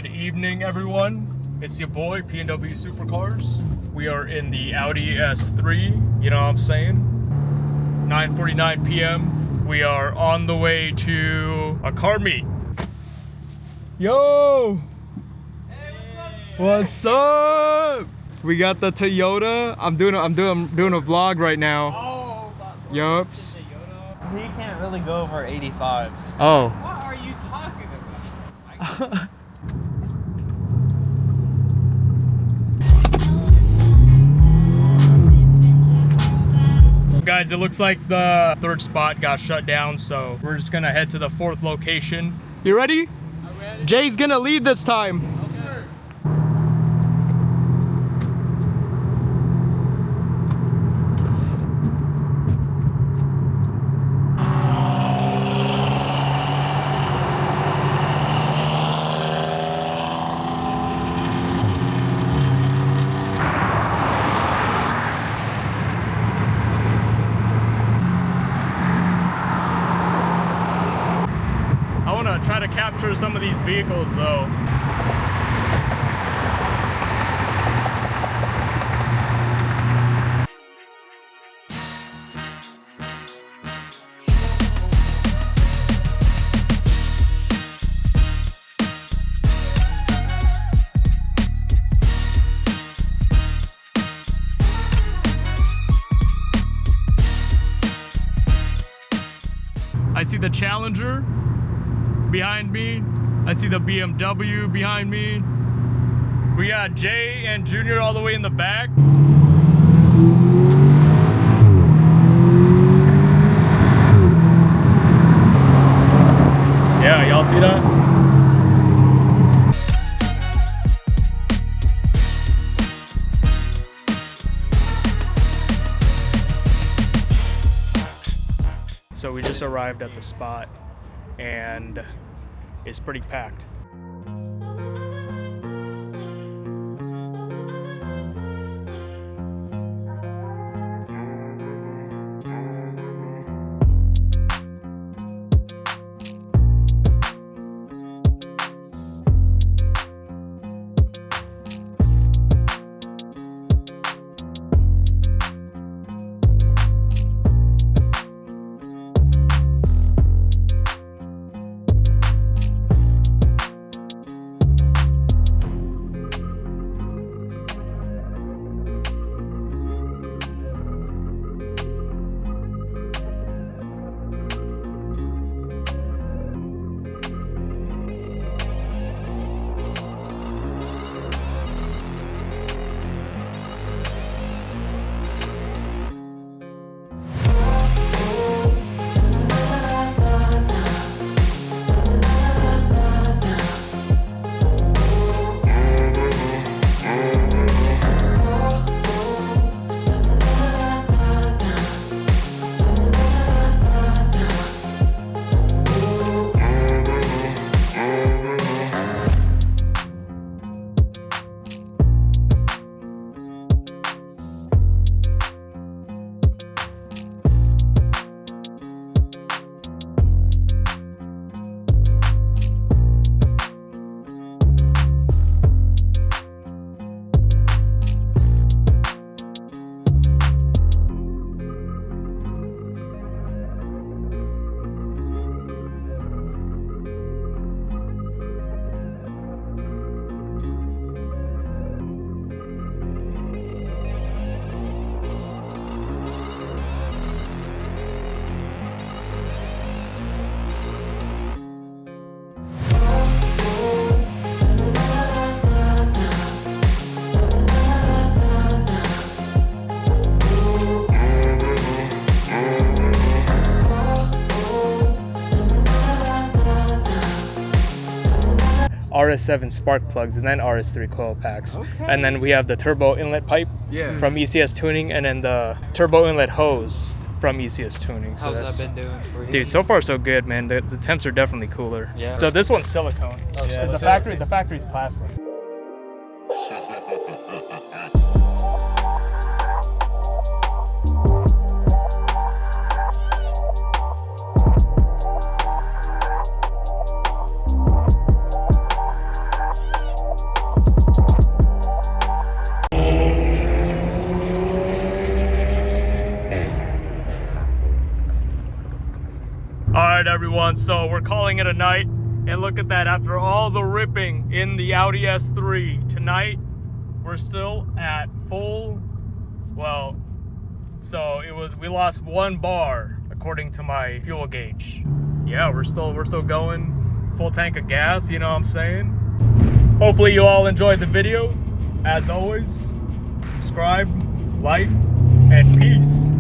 Good evening, everyone. It's your boy, PNW Supercars. We are in the Audi S3, you know what I'm saying? 9:49 p.m. We are on the way to a car meet. Yo! Hey, what's up? We got the Toyota. I'm doing a vlog right now. Oh, Yups. he can't really go over 85. Oh. What are you talking about? Guys, it looks like the third spot got shut down, so we're just gonna head to the fourth location. You ready? I'm ready. Jay's gonna lead this time. Okay. Try to capture some of these vehicles though. I see the Challenger behind me. I see the BMW behind me. We got Jay and Junior all the way in the back. Yeah, y'all see that? So we just arrived at the spot and it's pretty packed. RS7 spark plugs and then RS3 coil packs. Okay. And then we have the turbo inlet pipe from ECS Tuning and then the turbo inlet hose from ECS Tuning. So how's that been doing for you? Dude, so far so good, man. The temps are definitely cooler. Yeah. So this one's silicone. Oh, yeah. The factory's plastic. everyone. So we're calling it a night. And look at that, after all the ripping in the Audi S3, tonight we're still at full, well, so we lost 1 bar according to my fuel gauge. Yeah, we're still going, full tank of gas, you know what I'm saying? Hopefully you all enjoyed the video. As always, subscribe, like, and peace.